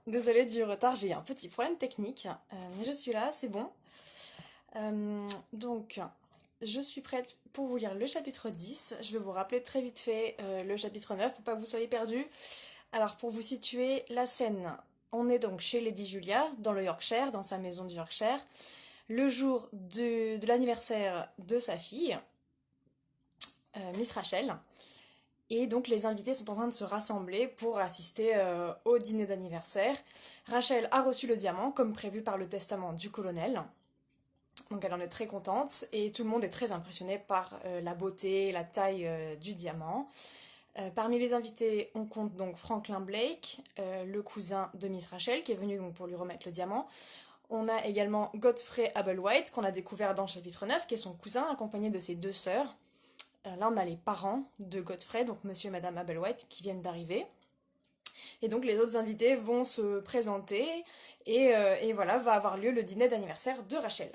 Désolée du retard, j'ai eu un petit problème technique, mais je suis là, c'est bon. Donc, je suis prête pour vous lire le chapitre 10. Je vais vous rappeler très vite fait le chapitre 9 pour pas que vous soyez perdus. Alors, pour vous situer la scène, on est donc chez Lady Julia, dans le Yorkshire, dans sa maison du Yorkshire, le jour de l'anniversaire de sa fille, Miss Rachel. Et donc les invités sont en train de se rassembler pour assister au dîner d'anniversaire. Rachel a reçu le diamant comme prévu par le testament du colonel. Donc elle en est très contente et tout le monde est très impressionné par la beauté, la taille du diamant. Parmi les invités, on compte donc Franklin Blake, le cousin de Miss Rachel, qui est venu donc pour lui remettre le diamant. On a également Godfrey Ablewhite, qu'on a découvert dans le chapitre 9, qui est son cousin, accompagné de ses deux sœurs. Là, on a les parents de Godfrey, donc monsieur et madame Ablewhite, qui viennent d'arriver. Et donc les autres invités vont se présenter et voilà, va avoir lieu le dîner d'anniversaire de Rachel.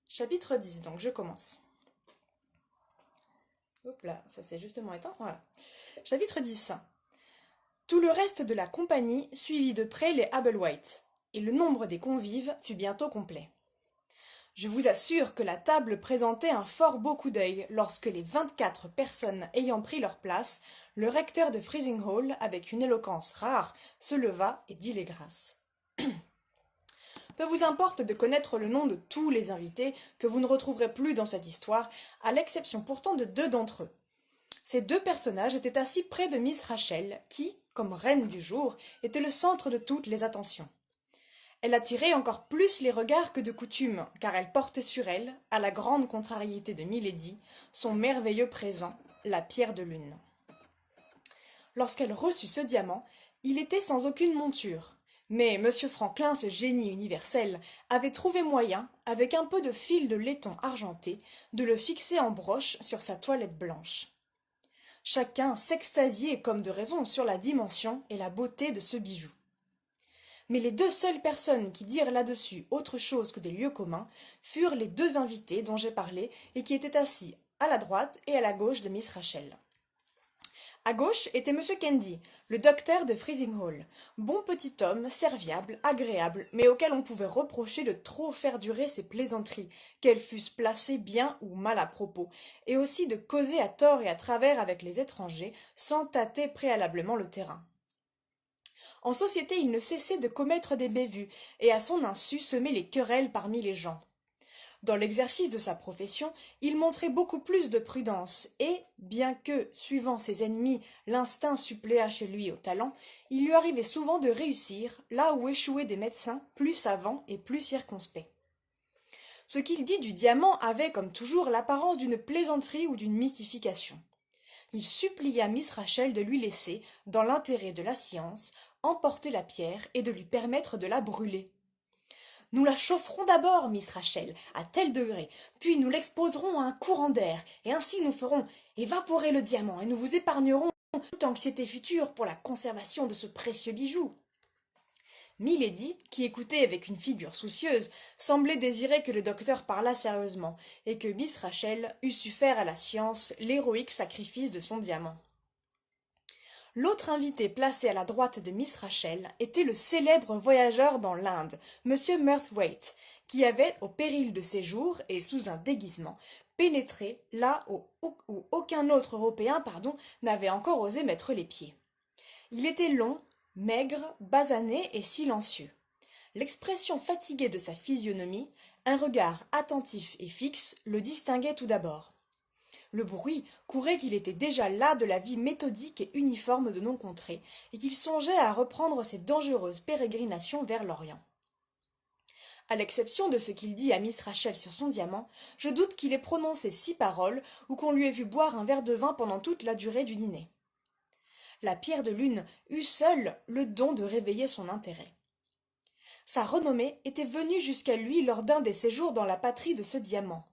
Chapitre 10, donc je commence. Hop là, ça s'est justement éteint, voilà. Chapitre 10. Tout le reste de la compagnie suivit de près les Ablewhite, et le nombre des convives fut bientôt complet. Je vous assure que la table présentait un fort beau coup d'œil lorsque les 24 personnes ayant pris leur place, le recteur de Freezing Hall, avec une éloquence rare, se leva et dit les grâces. Peu vous importe de connaître le nom de tous les invités que vous ne retrouverez plus dans cette histoire, à l'exception pourtant de deux d'entre eux. Ces deux personnages étaient assis près de Miss Rachel, qui, comme reine du jour, était le centre de toutes les attentions. Elle attirait encore plus les regards que de coutume, car elle portait sur elle, à la grande contrariété de Milady, son merveilleux présent, la pierre de lune. Lorsqu'elle reçut ce diamant, il était sans aucune monture, mais M. Franklin, ce génie universel, avait trouvé moyen, avec un peu de fil de laiton argenté, de le fixer en broche sur sa toilette blanche. Chacun s'extasiait comme de raison sur la dimension et la beauté de ce bijou. Mais les deux seules personnes qui dirent là-dessus autre chose que des lieux communs furent les deux invités dont j'ai parlé et qui étaient assis à la droite et à la gauche de Miss Rachel. À gauche était M. Candy, le docteur de Freezing Hall, bon petit homme, serviable, agréable, mais auquel on pouvait reprocher de trop faire durer ses plaisanteries, qu'elles fussent placées bien ou mal à propos, et aussi de causer à tort et à travers avec les étrangers, sans tâter préalablement le terrain. En société, il ne cessait de commettre des bévues, et à son insu semer les querelles parmi les gens. Dans l'exercice de sa profession, il montrait beaucoup plus de prudence, et, bien que, suivant ses ennemis, l'instinct suppléât chez lui au talent, il lui arrivait souvent de réussir, là où échouaient des médecins plus savants et plus circonspects. Ce qu'il dit du diamant avait, comme toujours, l'apparence d'une plaisanterie ou d'une mystification. Il supplia Miss Rachel de lui laisser, dans l'intérêt de la science, emporter la pierre et de lui permettre de la brûler. Nous la chaufferons d'abord, Miss Rachel, à tel degré, puis nous l'exposerons à un courant d'air, et ainsi nous ferons évaporer le diamant, et nous vous épargnerons toute anxiété future pour la conservation de ce précieux bijou. Milady, qui écoutait avec une figure soucieuse, semblait désirer que le docteur parlât sérieusement, et que Miss Rachel eût su faire à la science l'héroïque sacrifice de son diamant. L'autre invité placé à la droite de Miss Rachel était le célèbre voyageur dans l'Inde, M. Murthwaite, qui avait, au péril de ses jours et sous un déguisement, pénétré là où aucun autre Européen n'avait encore osé mettre les pieds. Il était long, maigre, basané et silencieux. L'expression fatiguée de sa physionomie, un regard attentif et fixe, le distinguait tout d'abord. Le bruit courait qu'il était déjà las de la vie méthodique et uniforme de nos contrées, et qu'il songeait à reprendre ses dangereuses pérégrinations vers l'Orient. À l'exception de ce qu'il dit à Miss Rachel sur son diamant, je doute qu'il ait prononcé 6 paroles ou qu'on lui ait vu boire un verre de vin pendant toute la durée du dîner. La pierre de lune eut seule le don de réveiller son intérêt. Sa renommée était venue jusqu'à lui lors d'un des séjours dans la patrie de ce diamant.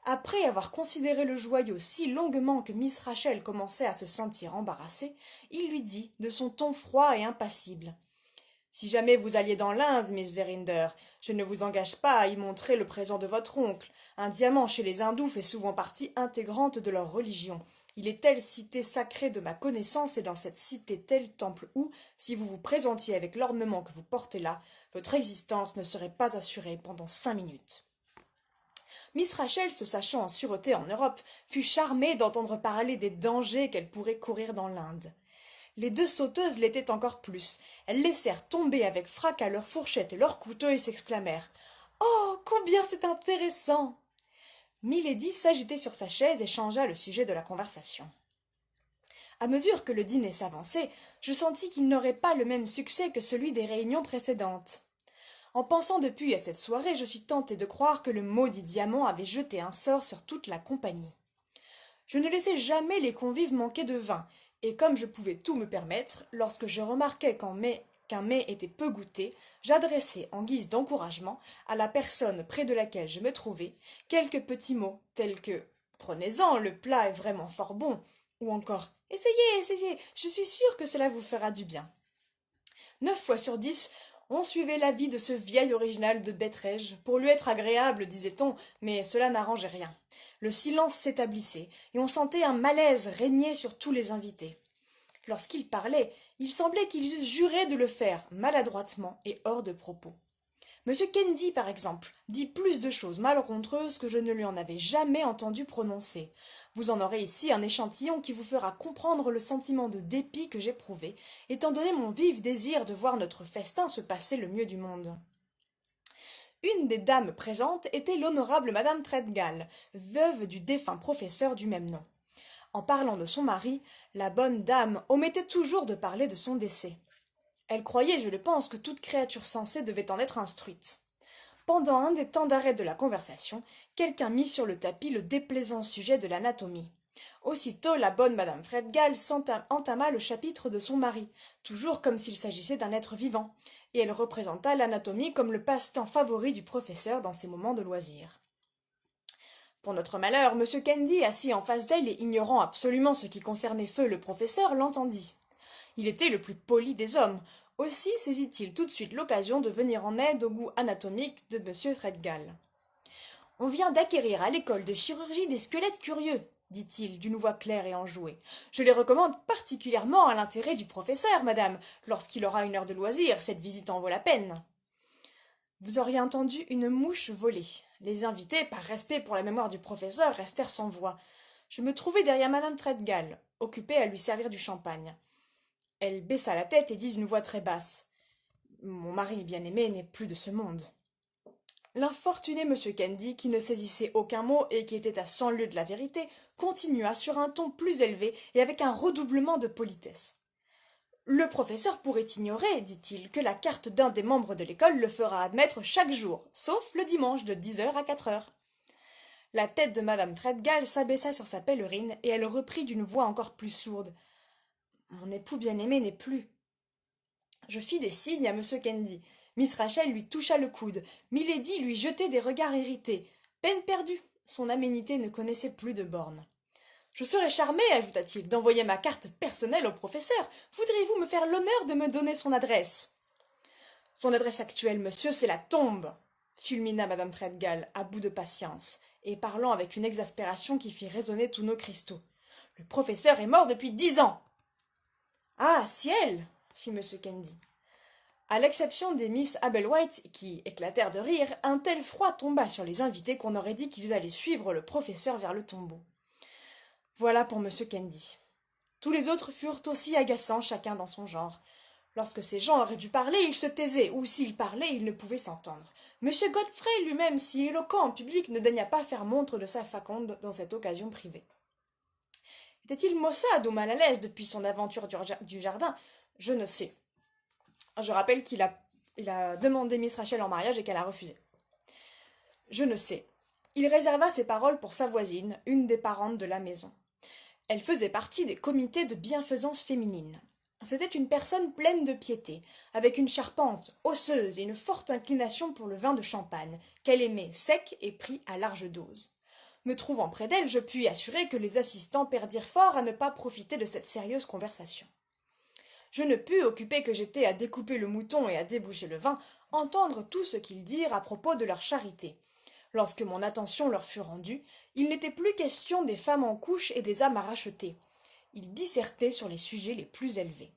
Après avoir considéré le joyau si longuement que Miss Rachel commençait à se sentir embarrassée, il lui dit, de son ton froid et impassible. Si jamais vous alliez dans l'Inde, Miss Verinder, je ne vous engage pas à y montrer le présent de votre oncle. Un diamant chez les hindous fait souvent partie intégrante de leur religion. Il est telle cité sacrée de ma connaissance et dans cette cité tel temple où, si vous vous présentiez avec l'ornement que vous portez là, votre existence ne serait pas assurée pendant 5 minutes. Miss Rachel, se sachant en sûreté en Europe, fut charmée d'entendre parler des dangers qu'elle pourrait courir dans l'Inde. Les deux sauteuses l'étaient encore plus. Elles laissèrent tomber avec fracas leurs fourchettes et leurs couteaux et s'exclamèrent « Oh, combien c'est intéressant !» Milady s'agitait sur sa chaise et changea le sujet de la conversation. À mesure que le dîner s'avançait, je sentis qu'il n'aurait pas le même succès que celui des réunions précédentes. En pensant depuis à cette soirée, je suis tentée de croire que le maudit diamant avait jeté un sort sur toute la compagnie. Je ne laissais jamais les convives manquer de vin, et comme je pouvais tout me permettre, lorsque je remarquais qu'un mets était peu goûté, j'adressais, en guise d'encouragement, à la personne près de laquelle je me trouvais, quelques petits mots, tels que « Prenez-en, le plat est vraiment fort bon » ou encore « Essayez, essayez, je suis sûre que cela vous fera du bien ». 9 fois sur 10, on suivait l'avis de ce vieil original de Bettreige. Pour lui être agréable, disait-on, mais cela n'arrangeait rien. Le silence s'établissait, et on sentait un malaise régner sur tous les invités. Lorsqu'il parlait, il semblait qu'ils eussent juré de le faire maladroitement et hors de propos. M. Kennedy, par exemple, dit plus de choses malencontreuses que je ne lui en avais jamais entendu prononcer. Vous en aurez ici un échantillon qui vous fera comprendre le sentiment de dépit que j'éprouvais, étant donné mon vif désir de voir notre festin se passer le mieux du monde. Une des dames présentes était l'honorable madame Treadgal, veuve du défunt professeur du même nom. En parlant de son mari, la bonne dame omettait toujours de parler de son décès. Elle croyait, je le pense, que toute créature sensée devait en être instruite. Pendant un des temps d'arrêt de la conversation, quelqu'un mit sur le tapis le déplaisant sujet de l'anatomie. Aussitôt, la bonne madame Treadgal entama le chapitre de son mari, toujours comme s'il s'agissait d'un être vivant, et elle représenta l'anatomie comme le passe-temps favori du professeur dans ses moments de loisir. Pour notre malheur, M. Kennedy, assis en face d'elle et ignorant absolument ce qui concernait feu le professeur, l'entendit. Il était le plus poli des hommes. Aussi saisit-il tout de suite l'occasion de venir en aide au goût anatomique de M. Treadgal. « On vient d'acquérir à l'école de chirurgie des squelettes curieux, dit-il d'une voix claire et enjouée. Je les recommande particulièrement à l'intérêt du professeur, madame. Lorsqu'il aura une heure de loisir, cette visite en vaut la peine. » Vous auriez entendu une mouche voler. Les invités, par respect pour la mémoire du professeur, restèrent sans voix. Je me trouvais derrière madame Treadgal, occupée à lui servir du champagne. Elle baissa la tête et dit d'une voix très basse « Mon mari bien-aimé n'est plus de ce monde. » L'infortuné M. Kennedy, qui ne saisissait aucun mot et qui était à 100 lieues de la vérité, continua sur un ton plus élevé et avec un redoublement de politesse. « Le professeur pourrait ignorer, dit-il, que la carte d'un des membres de l'école le fera admettre chaque jour, sauf le dimanche de 10 heures à 4 heures. » La tête de madame Treadgal s'abaissa sur sa pèlerine et elle reprit d'une voix encore plus sourde. « Mon époux bien-aimé n'est plus. » Je fis des signes à M. Kennedy. Miss Rachel lui toucha le coude. Milady lui jetait des regards irrités. Peine perdue. Son aménité ne connaissait plus de bornes. « Je serais charmé, ajouta-t-il, d'envoyer ma carte personnelle au professeur. Voudriez-vous me faire l'honneur de me donner son adresse ?»« Son adresse actuelle, monsieur, c'est la tombe, fulmina madame Treadgal, à bout de patience, et parlant avec une exaspération qui fit résonner tous nos cristaux. « Le professeur est mort depuis 10 ans. »« Ah, ciel !» fit M. Kennedy. À l'exception des Miss Abelwhite, qui éclatèrent de rire, un tel froid tomba sur les invités qu'on aurait dit qu'ils allaient suivre le professeur vers le tombeau. Voilà pour M. Kennedy. Tous les autres furent aussi agaçants, chacun dans son genre. Lorsque ces gens auraient dû parler, ils se taisaient, ou s'ils parlaient, ils ne pouvaient s'entendre. M. Godfrey, lui-même si éloquent en public, ne daigna pas faire montre de sa faconde dans cette occasion privée. Était-il maussade ou mal à l'aise depuis son aventure du jardin? Je ne sais. Je rappelle qu'il a demandé Miss Rachel en mariage et qu'elle a refusé. Je ne sais. Il réserva ses paroles pour sa voisine, une des parentes de la maison. Elle faisait partie des comités de bienfaisance féminine. C'était une personne pleine de piété, avec une charpente osseuse et une forte inclination pour le vin de champagne, qu'elle aimait sec et pris à large dose. Me trouvant près d'elle, je puis assurer que les assistants perdirent fort à ne pas profiter de cette sérieuse conversation. Je ne pus, occupé que j'étais à découper le mouton et à déboucher le vin, entendre tout ce qu'ils dirent à propos de leur charité. Lorsque mon attention leur fut rendue, il n'était plus question des femmes en couches et des âmes à racheter. Ils dissertaient sur les sujets les plus élevés.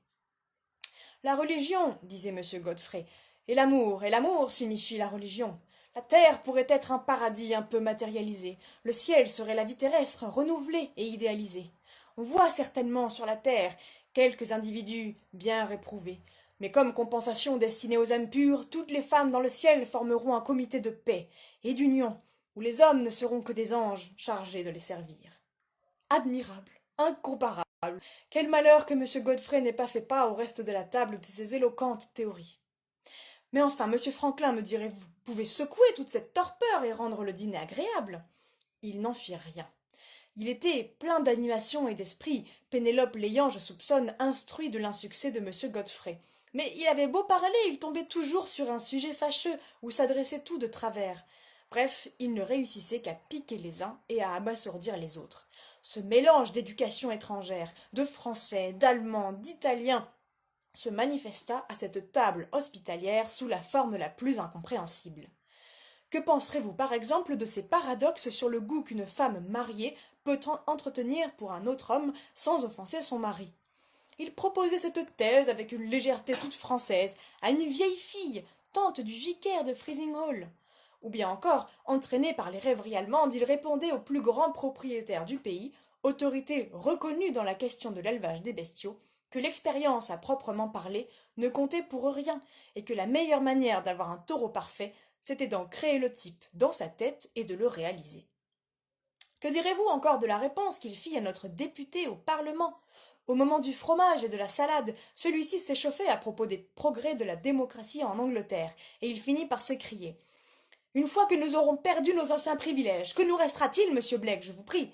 La religion, disait M. Godfrey, et l'amour signifie la religion. La terre pourrait être un paradis un peu matérialisé, le ciel serait la vie terrestre, renouvelée et idéalisée. On voit certainement sur la terre quelques individus bien réprouvés, mais comme compensation destinée aux âmes pures, toutes les femmes dans le ciel formeront un comité de paix et d'union, où les hommes ne seront que des anges chargés de les servir. Admirable, incomparable. Quel malheur que M. Godfrey n'ait pas fait part au reste de la table de ses éloquentes théories. Mais enfin, M. Franklin, me direz-vous, pouvait secouer toute cette torpeur et rendre le dîner agréable. Il n'en fit rien. Il était plein d'animation et d'esprit, Pénélope l'ayant, je soupçonne, instruit de l'insuccès de M. Godfrey. Mais il avait beau parler, il tombait toujours sur un sujet fâcheux, ou s'adressait tout de travers. Bref, il ne réussissait qu'à piquer les uns et à abasourdir les autres. Ce mélange d'éducation étrangère, de français, d'allemand, d'italien, se manifesta à cette table hospitalière sous la forme la plus incompréhensible. Que penserez-vous par exemple de ces paradoxes sur le goût qu'une femme mariée peut entretenir pour un autre homme sans offenser son mari? Il proposait cette thèse avec une légèreté toute française à une vieille fille, tante du vicaire de Freezing Hall. Ou bien encore, entraîné par les rêveries allemandes, il répondait au plus grand propriétaire du pays, autorité reconnue dans la question de l'élevage des bestiaux, que l'expérience à proprement parler ne comptait pour rien, et que la meilleure manière d'avoir un taureau parfait, c'était d'en créer le type dans sa tête et de le réaliser. Que direz-vous encore de la réponse qu'il fit à notre député au Parlement? Au moment du fromage et de la salade, celui-ci s'échauffait à propos des progrès de la démocratie en Angleterre, et il finit par s'écrier « Une fois que nous aurons perdu nos anciens privilèges, que nous restera-t-il, monsieur Blake, je vous prie ?»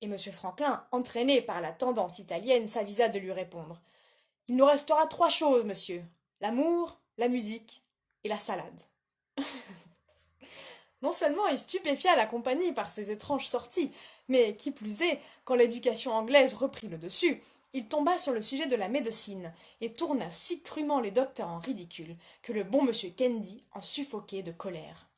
Et M. Franklin, entraîné par la tendance italienne, s'avisa de lui répondre « Il nous restera 3 choses, monsieur, l'amour, la musique et la salade. » Non seulement il stupéfia la compagnie par ses étranges sorties, mais qui plus est, quand l'éducation anglaise reprit le dessus, il tomba sur le sujet de la médecine, et tourna si crûment les docteurs en ridicule, que le bon monsieur Kennedy en suffoquait de colère.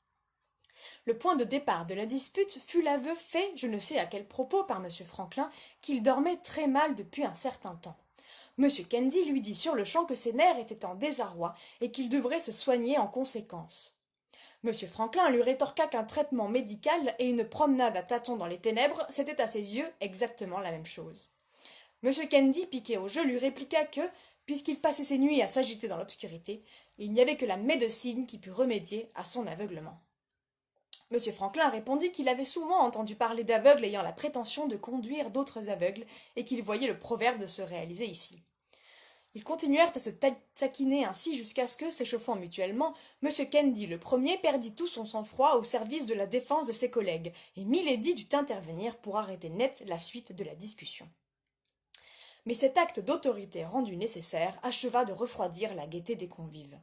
Le point de départ de la dispute fut l'aveu fait, je ne sais à quel propos, par M. Franklin, qu'il dormait très mal depuis un certain temps. M. Kennedy lui dit sur-le-champ que ses nerfs étaient en désarroi et qu'il devrait se soigner en conséquence. M. Franklin lui rétorqua qu'un traitement médical et une promenade à tâtons dans les ténèbres, c'était à ses yeux exactement la même chose. M. Kennedy, piqué au jeu, lui répliqua que, puisqu'il passait ses nuits à s'agiter dans l'obscurité, il n'y avait que la médecine qui pût remédier à son aveuglement. M. Franklin répondit qu'il avait souvent entendu parler d'aveugles ayant la prétention de conduire d'autres aveugles et qu'il voyait le proverbe de se réaliser ici. Ils continuèrent à se taquiner ainsi jusqu'à ce que, s'échauffant mutuellement, M. Kennedy le premier perdit tout son sang-froid au service de la défense de ses collègues, et Milady dut intervenir pour arrêter net la suite de la discussion. Mais cet acte d'autorité rendu nécessaire acheva de refroidir la gaieté des convives.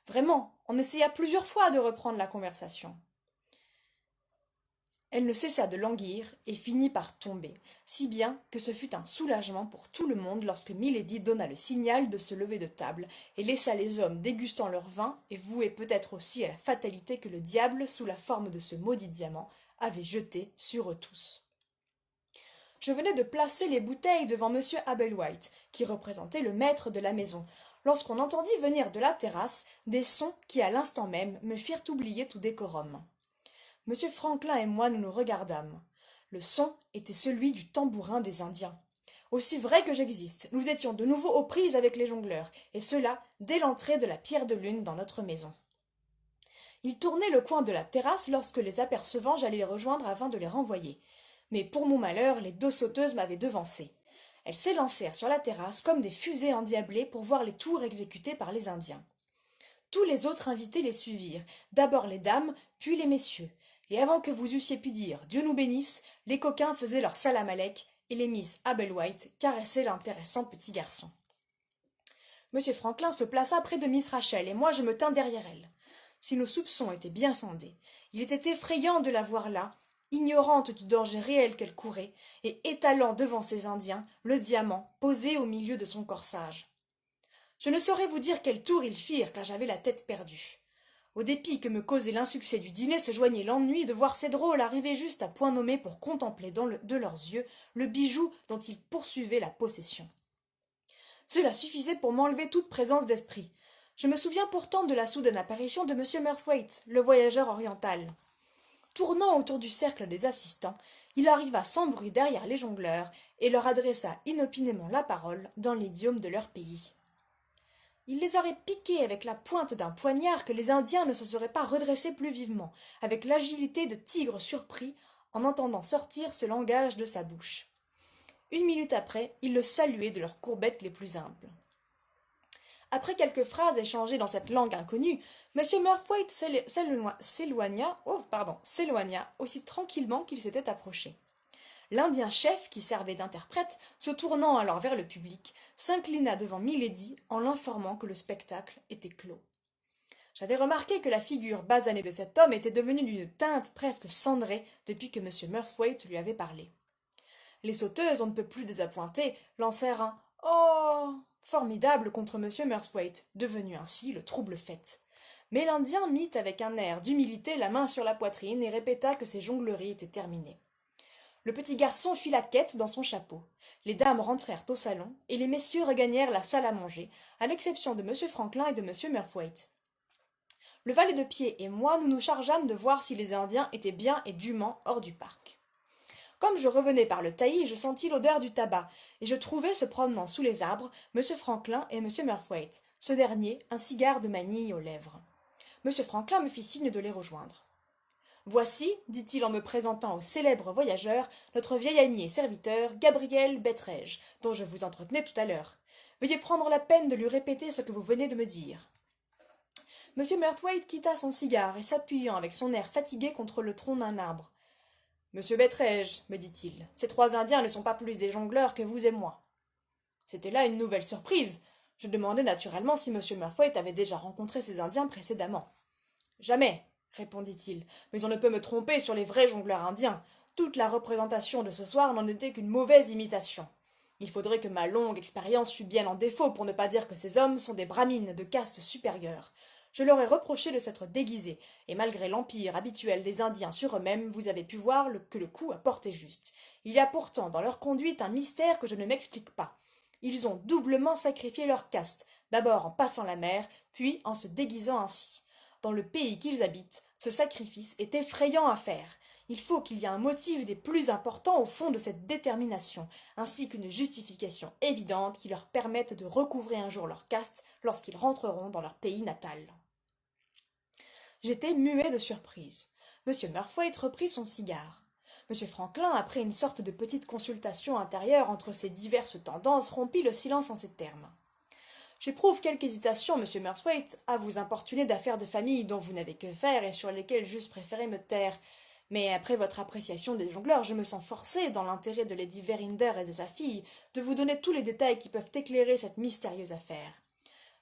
Vraiment, on essaya plusieurs fois de reprendre la conversation. Elle ne cessa de languir et finit par tomber, si bien que ce fut un soulagement pour tout le monde lorsque Milady donna le signal de se lever de table et laissa les hommes dégustant leur vin et voués peut-être aussi à la fatalité que le diable, sous la forme de ce maudit diamant, avait jeté sur eux tous. Je venais de placer les bouteilles devant M. Abelwhite, qui représentait le maître de la maison, lorsqu'on entendit venir de la terrasse des sons qui, à l'instant même, me firent oublier tout décorum. M. Franklin et moi nous nous regardâmes. Le son était celui du tambourin des Indiens. Aussi vrai que j'existe, nous étions de nouveau aux prises avec les jongleurs, et cela dès l'entrée de la Pierre de Lune dans notre maison. Ils tournaient le coin de la terrasse lorsque, les apercevant, j'allais les rejoindre afin de les renvoyer. Mais pour mon malheur, les 2 sauteuses m'avaient devancé. Elles s'élancèrent sur la terrasse comme des fusées endiablées pour voir les tours exécutés par les Indiens. Tous les autres invités les suivirent, d'abord les dames, puis les messieurs. Et avant que vous eussiez pu dire « Dieu nous bénisse », les coquins faisaient leur salam alek et les Miss Abelwhite caressaient l'intéressant petit garçon. M. Franklin se plaça près de Miss Rachel et moi je me tins derrière elle. Si nos soupçons étaient bien fondés, il était effrayant de la voir là, ignorante du danger réel qu'elle courait, et étalant devant ces Indiens le diamant posé au milieu de son corsage. Je ne saurais vous dire quel tour ils firent, car j'avais la tête perdue. Au dépit que me causait l'insuccès du dîner se joignait l'ennui de voir ces drôles arriver juste à point nommé pour contempler de leurs yeux le bijou dont ils poursuivaient la possession. Cela suffisait pour m'enlever toute présence d'esprit. Je me souviens pourtant de la soudaine apparition de M. Murthwaite, le voyageur oriental. Tournant autour du cercle des assistants, il arriva sans bruit derrière les jongleurs et leur adressa inopinément la parole dans l'idiome de leur pays. Il les aurait piqués avec la pointe d'un poignard que les Indiens ne se seraient pas redressés plus vivement, avec l'agilité de tigres surpris en entendant sortir ce langage de sa bouche. Une minute après, ils le saluaient de leurs courbettes les plus humbles. Après quelques phrases échangées dans cette langue inconnue, M. Murthwaite s'éloigna aussi tranquillement qu'il s'était approché. L'Indien chef, qui servait d'interprète, se tournant alors vers le public, s'inclina devant Milady en l'informant que le spectacle était clos. J'avais remarqué que la figure basanée de cet homme était devenue d'une teinte presque cendrée depuis que M. Murthwaite lui avait parlé. Les sauteuses, on ne peut plus désappointées, lancèrent un « Oh !» formidable contre M. Murthwaite, devenu ainsi le trouble-fête. Mais l'Indien mit avec un air d'humilité la main sur la poitrine et répéta que ses jongleries étaient terminées. Le petit garçon fit la quête dans son chapeau. Les dames rentrèrent au salon, et les messieurs regagnèrent la salle à manger, à l'exception de M. Franklin et de M. Murthwaite. Le valet de pied et moi, nous nous chargeâmes de voir si les Indiens étaient bien et dûment hors du parc. Comme je revenais par le taillis, je sentis l'odeur du tabac, et je trouvai se promenant sous les arbres M. Franklin et M. Murthwaite, ce dernier un cigare de manille aux lèvres. M. Franklin me fit signe de les rejoindre. « Voici, dit-il en me présentant au célèbre voyageur, notre vieil ami et serviteur, Gabriel Betteredge, dont je vous entretenais tout à l'heure. Veuillez prendre la peine de lui répéter ce que vous venez de me dire. » M. Murthwaite quitta son cigare et s'appuyant avec son air fatigué contre le tronc d'un arbre. « Monsieur Betteredge, me dit-il, ces trois Indiens ne sont pas plus des jongleurs que vous et moi. » C'était là une nouvelle surprise. Je demandai naturellement si M. Murthwaite avait déjà rencontré ces Indiens précédemment. « Jamais, répondit-il, mais on ne peut me tromper sur les vrais jongleurs indiens. Toute la représentation de ce soir n'en était qu'une mauvaise imitation. Il faudrait que ma longue expérience fût bien en défaut pour ne pas dire que ces hommes sont des brahmines de caste supérieure. Je leur ai reproché de s'être déguisés, et malgré l'empire habituel des Indiens sur eux-mêmes, vous avez pu voir que le coup a porté juste. Il y a pourtant dans leur conduite un mystère que je ne m'explique pas. Ils ont doublement sacrifié leur caste, d'abord en passant la mer, puis en se déguisant ainsi. Dans le pays qu'ils habitent, ce sacrifice est effrayant à faire. Il faut qu'il y ait un motif des plus importants au fond de cette détermination, ainsi qu'une justification évidente qui leur permette de recouvrer un jour leur caste lorsqu'ils rentreront dans leur pays natal. J'étais muet de surprise. M. Murthwaite reprit son cigare. M. Franklin, après une sorte de petite consultation intérieure entre ces diverses tendances, rompit le silence en ces termes. J'éprouve quelque hésitation, M. Murthwaite, à vous importuner d'affaires de famille dont vous n'avez que faire et sur lesquelles j'eusse préféré me taire. Mais après votre appréciation des jongleurs, je me sens forcé, dans l'intérêt de Lady Verinder et de sa fille, de vous donner tous les détails qui peuvent éclairer cette mystérieuse affaire.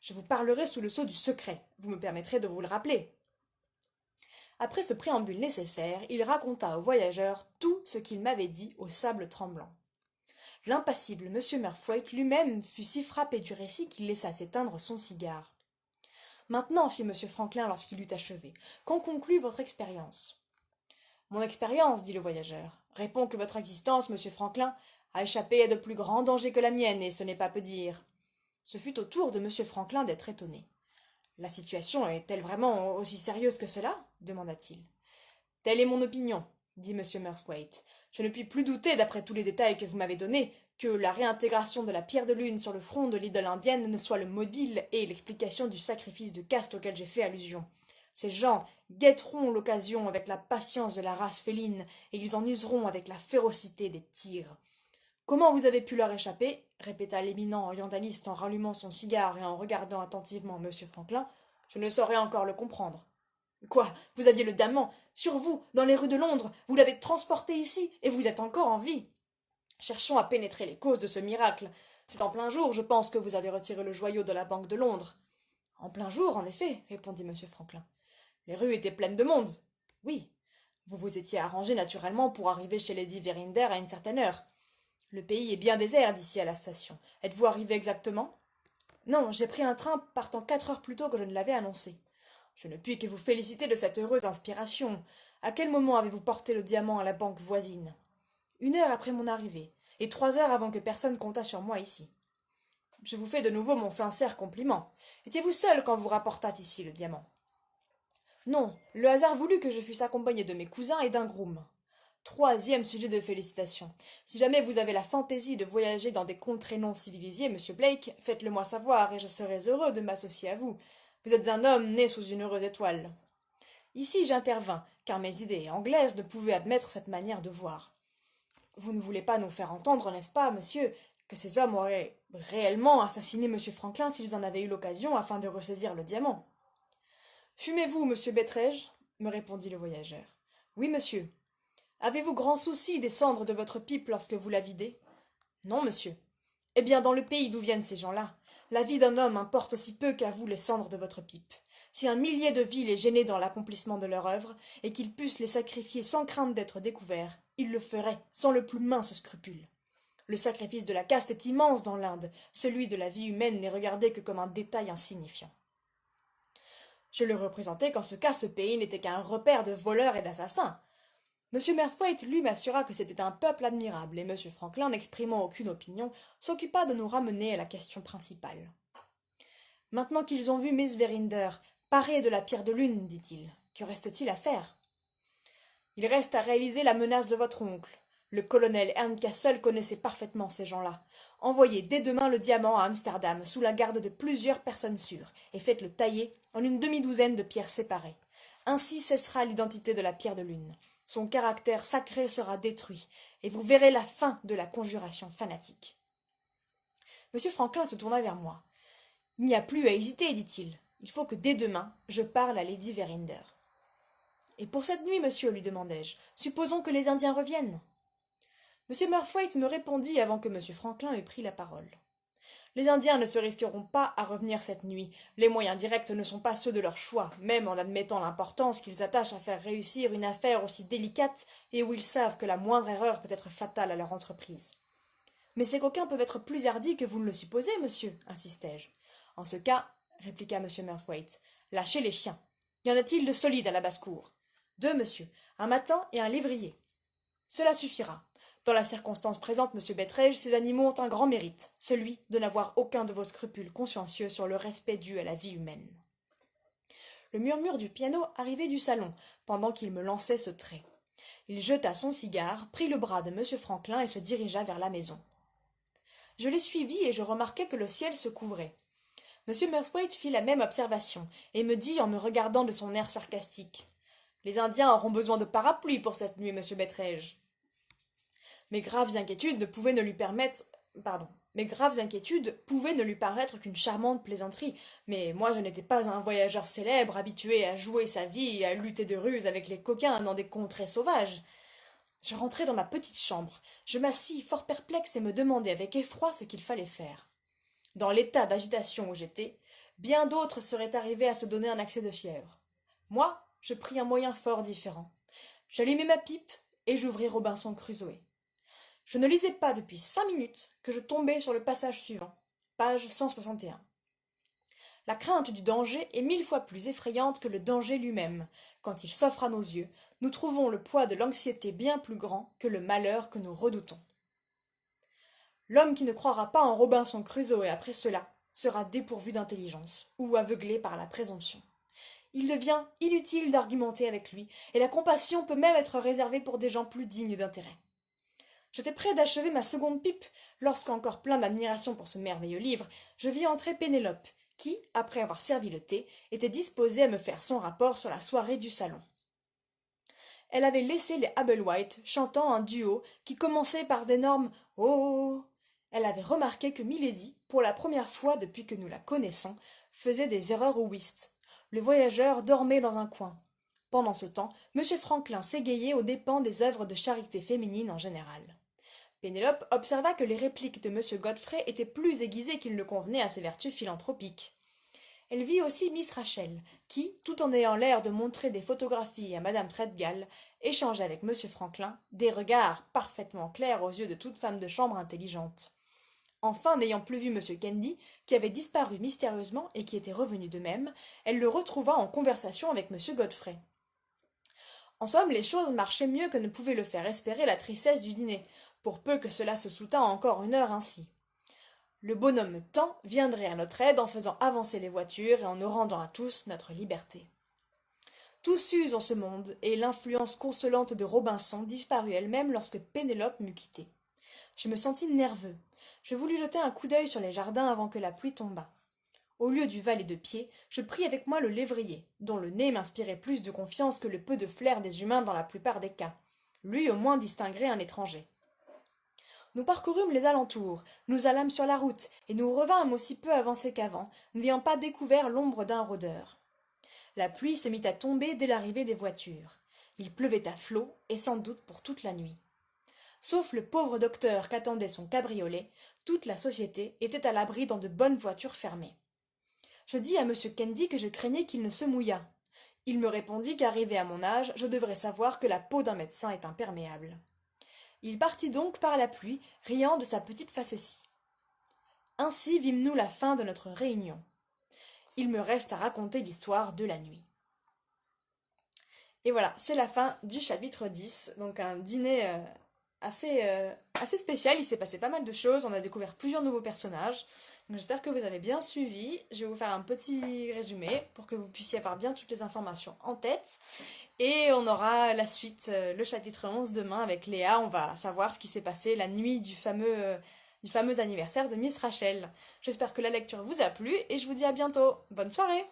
Je vous parlerai sous le sceau du secret. Vous me permettrez de vous le rappeler. Après ce préambule nécessaire, il raconta au voyageur tout ce qu'il m'avait dit au sable tremblant. L'impassible M. Murthwaite lui-même fut si frappé du récit qu'il laissa s'éteindre son cigare. « Maintenant, fit M. Franklin lorsqu'il eut achevé, qu'en conclut votre expérience ?»« Mon expérience, dit le voyageur, répond que votre existence, M. Franklin, a échappé à de plus grands dangers que la mienne, et ce n'est pas peu dire. » Ce fut au tour de M. Franklin d'être étonné. « La situation est-elle vraiment aussi sérieuse que cela ?» demanda-t-il. « Telle est mon opinion, dit M. Murthwaite. Je ne puis plus douter, d'après tous les détails que vous m'avez donnés, que la réintégration de la pierre de lune sur le front de l'idole indienne ne soit le mobile et l'explication du sacrifice de caste auquel j'ai fait allusion. Ces gens guetteront l'occasion avec la patience de la race féline, et ils en useront avec la férocité des tigres. Comment vous avez pu leur échapper répéta l'éminent orientaliste en rallumant son cigare et en regardant attentivement M. Franklin. Je ne saurais encore le comprendre. Quoi, vous aviez le daman sur vous, dans les rues de Londres, vous l'avez transporté ici, et vous êtes encore en vie. Cherchons à pénétrer les causes de ce miracle. C'est en plein jour, je pense, que vous avez retiré le joyau de la Banque de Londres. En plein jour, en effet, répondit M. Franklin. Les rues étaient pleines de monde. Oui. Vous vous étiez arrangé naturellement pour arriver chez Lady Verinder à une certaine heure. Le pays est bien désert d'ici à la station. Êtes-vous arrivé exactement? Non, j'ai pris un train partant 4 heures plus tôt que je ne l'avais annoncé. Je ne puis que vous féliciter de cette heureuse inspiration. À quel moment avez-vous porté le diamant à la banque voisine? 1 heure après mon arrivée, et 3 heures avant que personne comptât sur moi ici. Je vous fais de nouveau mon sincère compliment. Étiez-vous seul quand vous rapportâtes ici le diamant? Non, le hasard voulut que je fusse accompagné de mes cousins et d'un groom. 3e sujet de félicitations. Si jamais vous avez la fantaisie de voyager dans des contrées non civilisées, monsieur Blake, faites-le moi savoir et je serai heureux de m'associer à vous. Vous êtes un homme né sous une heureuse étoile. Ici j'intervins, car mes idées anglaises ne pouvaient admettre cette manière de voir. Vous ne voulez pas nous faire entendre, n'est-ce pas, monsieur, que ces hommes auraient réellement assassiné monsieur Franklin s'ils en avaient eu l'occasion afin de ressaisir le diamant? Fumez-vous, monsieur Bettrege? Me répondit le voyageur. Oui, monsieur. Avez-vous grand souci des cendres de votre pipe lorsque vous la videz? Non, monsieur. Eh bien, dans le pays d'où viennent ces gens-là, la vie d'un homme importe aussi peu qu'à vous les cendres de votre pipe. Si un millier de vies les gênaient dans l'accomplissement de leur œuvre, et qu'ils pussent les sacrifier sans crainte d'être découverts, ils le feraient sans le plus mince scrupule. Le sacrifice de la caste est immense dans l'Inde, celui de la vie humaine n'est regardé que comme un détail insignifiant. Je le représentais qu'en ce cas ce pays n'était qu'un repère de voleurs et d'assassins. M. Merthwaite, lui, m'assura que c'était un peuple admirable, et M. Franklin, n'exprimant aucune opinion, s'occupa de nous ramener à la question principale. Maintenant qu'ils ont vu Miss Verinder, parée de la pierre de lune, dit-il, que reste-t-il à faire? Il reste à réaliser la menace de votre oncle. Le colonel Herncastle connaissait parfaitement ces gens-là. Envoyez dès demain le diamant à Amsterdam, sous la garde de plusieurs personnes sûres, et faites-le tailler en une demi-douzaine de pierres séparées. Ainsi cessera l'identité de la pierre de lune. Son caractère sacré sera détruit, et vous verrez la fin de la conjuration fanatique. M. Franklin se tourna vers moi. Il n'y a plus à hésiter, dit-il. Il faut que dès demain, je parle à Lady Verinder. Et pour cette nuit, monsieur, lui demandai-je, supposons que les Indiens reviennent. M. Merthwaite me répondit avant que M. Franklin eût pris la parole. Les Indiens ne se risqueront pas à revenir cette nuit. Les moyens directs ne sont pas ceux de leur choix, même en admettant l'importance qu'ils attachent à faire réussir une affaire aussi délicate et où ils savent que la moindre erreur peut être fatale à leur entreprise. Mais ces coquins peuvent être plus hardis que vous ne le supposez, monsieur, insistai-je. En ce cas, répliqua M. Merthwaite, lâchez les chiens. Y en a-t-il de solides à la basse-cour? 2, monsieur, un matin et un lévrier. Cela suffira. Dans la circonstance présente, monsieur Bettrege, ces animaux ont un grand mérite, celui de n'avoir aucun de vos scrupules consciencieux sur le respect dû à la vie humaine. Le murmure du piano arrivait du salon, pendant qu'il me lançait ce trait. Il jeta son cigare, prit le bras de monsieur Franklin et se dirigea vers la maison. Je l'ai suivi et je remarquai que le ciel se couvrait. M. Merthwaite fit la même observation, et me dit en me regardant de son air sarcastique. Les Indiens auront besoin de parapluies pour cette nuit, monsieur Bettrege. Mes graves inquiétudes pouvaient ne lui paraître qu'une charmante plaisanterie, mais moi je n'étais pas un voyageur célèbre, habitué à jouer sa vie et à lutter de ruse avec les coquins dans des contrées sauvages. Je rentrai dans ma petite chambre. Je m'assis fort perplexe et me demandai avec effroi ce qu'il fallait faire. Dans l'état d'agitation où j'étais, bien d'autres seraient arrivés à se donner un accès de fièvre. Moi, je pris un moyen fort différent. J'allumai ma pipe et j'ouvris Robinson Crusoé. Je ne lisais pas depuis 5 minutes que je tombai sur le passage suivant, page 161. La crainte du danger est 1000 fois plus effrayante que le danger lui-même. Quand il s'offre à nos yeux, nous trouvons le poids de l'anxiété bien plus grand que le malheur que nous redoutons. L'homme qui ne croira pas en Robinson Crusoé après cela sera dépourvu d'intelligence ou aveuglé par la présomption. Il devient inutile d'argumenter avec lui, et la compassion peut même être réservée pour des gens plus dignes d'intérêt. J'étais près d'achever ma seconde pipe, lorsqu'encore plein d'admiration pour ce merveilleux livre, je vis entrer Pénélope, qui, après avoir servi le thé, était disposée à me faire son rapport sur la soirée du salon. Elle avait laissé les Ablewhite chantant un duo qui commençait par d'énormes « Oh !» Elle avait remarqué que Milady, pour la première fois depuis que nous la connaissons, faisait des erreurs au whist. Le voyageur dormait dans un coin. Pendant ce temps, M. Franklin s'égayait aux dépens des œuvres de charité féminine en général. Pénélope observa que les répliques de M. Godfrey étaient plus aiguisées qu'il ne convenait à ses vertus philanthropiques. Elle vit aussi Miss Rachel, qui, tout en ayant l'air de montrer des photographies à Madame Treadgal, échangeait avec M. Franklin des regards parfaitement clairs aux yeux de toute femme de chambre intelligente. Enfin, n'ayant plus vu Monsieur Candy, qui avait disparu mystérieusement et qui était revenu de même, elle le retrouva en conversation avec Monsieur Godfrey. En somme, les choses marchaient mieux que ne pouvait le faire espérer la tristesse du dîner, pour peu que cela se soutînt encore une heure ainsi. Le bonhomme Temps viendrait à notre aide en faisant avancer les voitures et en nous rendant à tous notre liberté. Tout s'use en ce monde, et l'influence consolante de Robinson disparut elle-même lorsque Pénélope m'eut quitté. Je me sentis nerveux. Je voulus jeter un coup d'œil sur les jardins avant que la pluie tombât. Au lieu du valet de pied, je pris avec moi le lévrier, dont le nez m'inspirait plus de confiance que le peu de flair des humains dans la plupart des cas. Lui au moins distinguerait un étranger. Nous parcourûmes les alentours, nous allâmes sur la route, et nous revînmes aussi peu avancés qu'avant, n'ayant pas découvert l'ombre d'un rôdeur. La pluie se mit à tomber dès l'arrivée des voitures. Il pleuvait à flots, et sans doute pour toute la nuit. Sauf le pauvre docteur qu'attendait son cabriolet, toute la société était à l'abri dans de bonnes voitures fermées. Je dis à M. Candy que je craignais qu'il ne se mouillât. Il me répondit qu'arrivé à mon âge, je devrais savoir que la peau d'un médecin est imperméable. Il partit donc par la pluie, riant de sa petite facétie. Ainsi vîmes-nous la fin de notre réunion. Il me reste à raconter l'histoire de la nuit. Et voilà, c'est la fin du chapitre 10, donc un dîner assez spécial. Il s'est passé pas mal de choses, on a découvert plusieurs nouveaux personnages. Donc j'espère que vous avez bien suivi. Je vais vous faire un petit résumé pour que vous puissiez avoir bien toutes les informations en tête. Et on aura la suite, le chapitre 11 demain avec Léa. On va savoir ce qui s'est passé la nuit du fameux anniversaire de Miss Rachel. J'espère que la lecture vous a plu et je vous dis à bientôt. Bonne soirée!